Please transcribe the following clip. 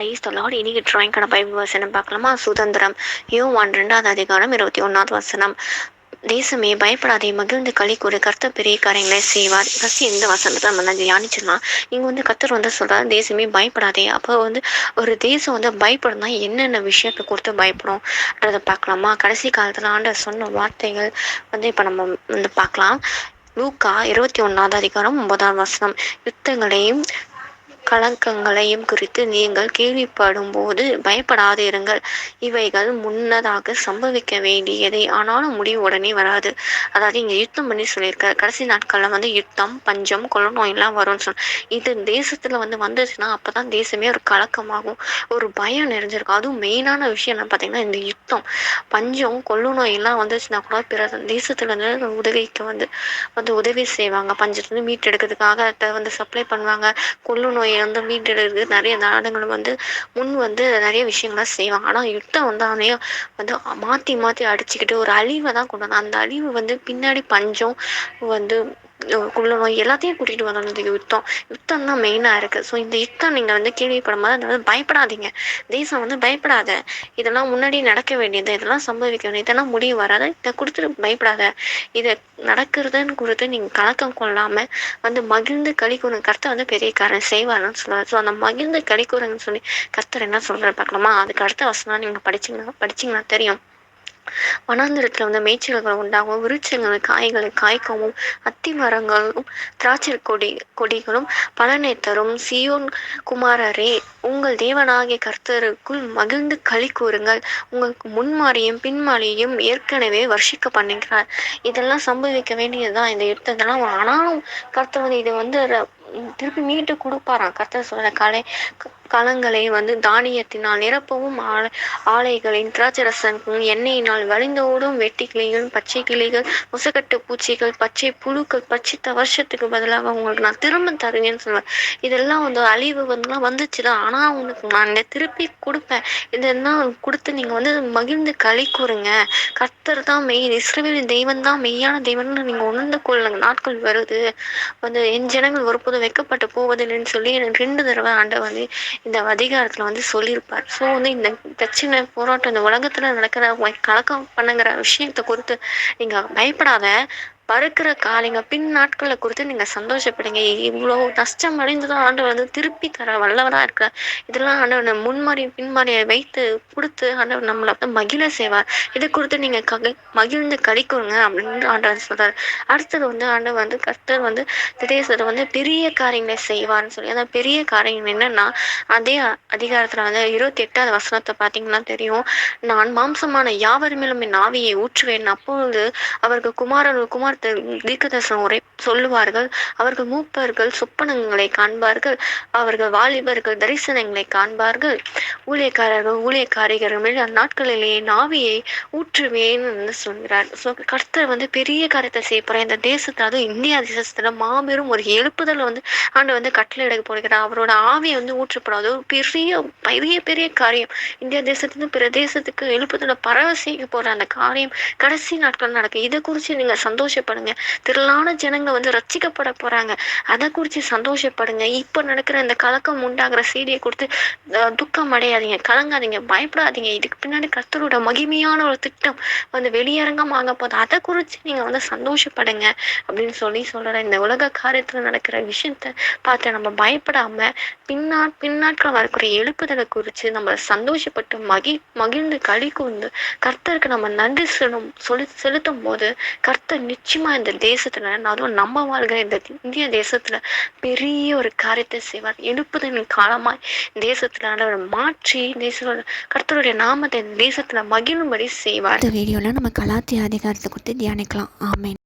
Praise the Lord. இன்னைக்கு டிராயிங்கான Bible வசனம் பார்க்கலாமா? சுதந்திரம் யோவான் 2வது அதிகாரம் 21வது வசனம். தேசமே பயப்படாதே, மகிழ்ந்து களி கூறு, கர்த்தர் பெரிய காரியங்களை செய்வார். ஃபர்ஸ்ட் இந்த வசனத்தை நம்ம தியானிச்சிடலாம். இங்க கர்த்தர் சொல்றாரு, தேசமே பயப்படாதே. அப்போ ஒரு தேசம் பயப்படணும்னா என்னென்ன விஷயத்தை கொடுத்து பயப்படும்ன்றதை பார்க்கலாமா? கடைசி காலத்துல ஆண்டவர் சொன்ன வார்த்தைகள் இப்ப நம்ம பார்க்கலாம். லூக்கா 21வது அதிகாரம் 9வது வசனம். யுத்தங்களையும் கலக்கங்களையும் குறித்து நீங்கள் கேள்விப்படும் போது பயப்படாதிருங்கள். இவைகள் முன்னதாக சம்பவிக்க வேண்டியதே, ஆனாலும் முடிவு உடனே வராது. அதாவது இங்க யுத்தம் பண்ணி சொல்லியிருக்காரு. கடைசி நாட்கள்ல யுத்தம், பஞ்சம், கொள்ள நோய் எல்லாம் வரும்னு சொன்ன இது தேசத்துல வந்துச்சுன்னா அப்பதான் தேசமே ஒரு கலக்கமாகும், ஒரு பயம் நிறைஞ்சிருக்கும். அதுவும் மெயினான விஷயம் என்ன பாத்தீங்கன்னா, இந்த யுத்தம், பஞ்சம், கொள்ளு நோய் எல்லாம் வந்துச்சுன்னா கூட பிற தேசத்துல இருந்து உதவிக்கு உதவி செய்வாங்க. பஞ்சத்துல மீட்டெடுக்கிறதுக்காக அதை சப்ளை பண்ணுவாங்க. கொள்ளு நோயை மீட்டெடுக்கிறது நிறைய நாடுகள் முன் நிறைய விஷயங்கள்லாம் செய்வாங்க. ஆனா யுத்தம் அவனையும் மாத்தி மாத்தி அடிச்சுக்கிட்டு ஒரு அழிவை தான் கொண்டு வந்தாங்க. அந்த அழிவு பின்னாடி பஞ்சம் குள்ள நோய் எல்லாத்தையும் கூட்டிட்டு வந்தாங்க. இந்த யுத்தம் தான் மெயினா இருக்கு. ஸோ இந்த யுத்தம் நீங்க கேள்விப்படும் போது பயப்படாதீங்க, தேசம் பயப்படாத, இதெல்லாம் முன்னாடி நடக்க வேண்டியது, இதெல்லாம் சம்பவிக்க வேண்டியது, இதெல்லாம் முடிவு வராத, இதை கொடுத்துட்டு பயப்படாத, இதை நடக்கிறதுன்னு கொடுத்து நீங்க கலக்கம் கொள்ளாம மகிழ்ந்து களி கூறுங்க, கர்த்தர் பெரிய காரணம் செய்வாருன்னு சொல்லுவார். ஸோ அந்த மகிழ்ந்து களி கூறுங்கன்னு சொல்லி கர்த்தர் என்ன சொல்றாரு பார்க்கலாமா? அதுக்கு அடுத்த வசனம் நீங்க படிச்சீங்கன்னா தெரியும். வனாந்திரத்துல மேய்ச்சல்கள் உண்டாகும், விருட்சங்கள் காய்களை காய்க்கவும், அத்தி மரங்களும் திராட்சை கொடிகளும் பலனை தரும். சியோன் குமாரரே, உங்கள் தேவனாகிய கர்த்தருக்குள் மகிழ்ந்து களி கூறுங்கள். உங்களுக்கு முன்மாறியும் பின்மாறியும் ஏற்கனவே வர்ஷிக்க பண்ணுகிறார். இதெல்லாம் சம்பவிக்க வேண்டியதுதான் இந்த யுத்தத்தெல்லாம். ஆனாலும் கர்த்தர் இது திருப்பி மீட்டு கொடுப்பாராம். கர்த்தர் சொல்ற களங்களை தானியத்தினால் நிரப்பவும், ஆலைகளின் திராட்சரசனுக்கும் எண்ணெயினால் வழிந்தோடும் வெட்டி கிளிகள், பச்சை கிளிகள், முசக்கட்டு பூச்சிகள், பச்சை புழுக்கள், பச்சை வருஷத்துக்கு பதிலாக உங்களுக்கு நான் திரும்ப தருவேன்னு சொல்லுவேன். இதெல்லாம் அழிவு வந்துச்சுதான். ஆனா உங்களுக்கு நான் திருப்பி கொடுப்பேன். இதெல்லாம் கொடுத்து நீங்க மகிழ்ந்து களி கூறுங்க. கர்த்தர் தான் இஸ்ரவேலின் தெய்வம் தான் மெய்யான தெய்வம்னு நீங்க உணர்ந்து கொள்ளுங்க. நாட்கள் வருது, என் ஜனங்கள் ஒருபோதும் வெட்கப்பட்டு போவதில்லைன்னு சொல்லி 2 தடவை ஆண்டவர் இந்த அதிகாரத்துல சொல்லியிருப்பார். ஸோ இந்த பிரச்சனை, போராட்டம், இந்த உலகத்துல நடக்கிற கலக்கம் பண்ணுங்கிற விஷயத்தை குறித்து நீங்க பயப்படாத. பறக்கிற காலைங்க பின் நாட்களை குறித்து நீங்க சந்தோஷப்படுங்க. இவ்வளவு நஷ்டம் அடைந்துதான் ஆண்டவர் திருப்பி தர வல்லவரா இருக்கிறார். இதெல்லாம் ஆண்டவர் முன்மாறி பின்மாறியை வைத்து கொடுத்து ஆண்டவர் நம்மளை மகிழ செய்வார். இதை குறித்து நீங்க மகிழ்ந்து கழிக்குங்க அப்படின்னு ஆண்டவர் சொல்றாரு. அடுத்தது ஆண்டவர் கர்த்தர் தேசத்தை பெரிய காரியங்களை செய்வார்னு சொல்லி, அந்த பெரிய காரியம் என்னன்னா, அதே அதிகாரத்துல 28வது வசனத்தை பார்த்தீங்கன்னா தெரியும். நான் மாம்சமான யாவர் மேலும் என் ஆவியை ஊற்றுவேன். அப்பொழுது அவர்கள் குமாரர் தீர்க்கதரிசனம் உரை சொல்லுவார்கள். அவர்கள் மூப்பர்கள் சொப்பனங்களை காண்பார்கள். அவர்கள் வாலிபர்கள் தரிசனங்களை காண்பார்கள். ஊழியக்காரிகள் மேல் அந்நாட்களிலே ஆவியை ஊற்றுவேன் என்று சொல்கிறார். ஸோ கர்த்தர் பெரிய காரியத்தை செய்ய போற இந்த தேசத்துல, அதுவும் இந்தியா தேசத்துல மாபெரும் ஒரு எழுப்புதல் ஆண்டு கட்டளை எடுக்க போகிறார். அவரோட ஆவியை ஊற்றப்படாது. ஒரு பெரிய பெரிய பெரிய காரியம் இந்தியா தேசத்துக்கு பிற தேசத்துக்கு எழுப்புதல பரவ செய்ய போற அந்த காரியம் கடைசி நாட்கள் நடக்கும். இதை குறிச்சு நீங்க சந்தோஷப்படுங்க. திரளான ஜனங்க ரட்சிக்கப்பட போறாங்க. அதை குறிச்சு சந்தோஷப்படுங்க. இப்ப நடக்கிற இந்த கலக்கம் உண்டாகிற செய்தியை கொடுத்து துக்கம் அடையாதீங்க, கலங்காதீங்க, பயப்படாதீங்க. இதுக்கு பின்னாடி கர்த்தரோட மகிமையான ஒரு திட்டம் வெளியரங்கமாக போது. அதை குறிச்சு நீங்க சந்தோஷப்படுங்க அப்படின்னு சொல்ற இந்த உலக காரியத்துல நடக்கிற விஷயத்த பார்த்து நம்ம பயப்படாம பின்னாட்கள் வரக்கூடிய எழுப்புதலை குறிச்சு நம்ம சந்தோஷப்பட்டு மகிழ்ந்து களி கூர்ந்து கர்த்தருக்கு நம்ம நன்றி செலுத்தும் போது கர்த்தர் நிச்சயமா இந்த தேசத்துல, அதுவும் நம்ம வாழ்கிற இந்த இந்திய தேசத்துல பெரிய ஒரு காரியத்தை செய்வார். எழுப்புதலின் காலமாய் தேசத்துல மாற்றி கர்த்தருடைய நாமத்தை தேசத்துல மகிழும்படி செய்வார். இந்த வீடியோல நம்ம கலாத்திய அதிகாரத்தை குறித்து தியானிக்கலாம். ஆமென்.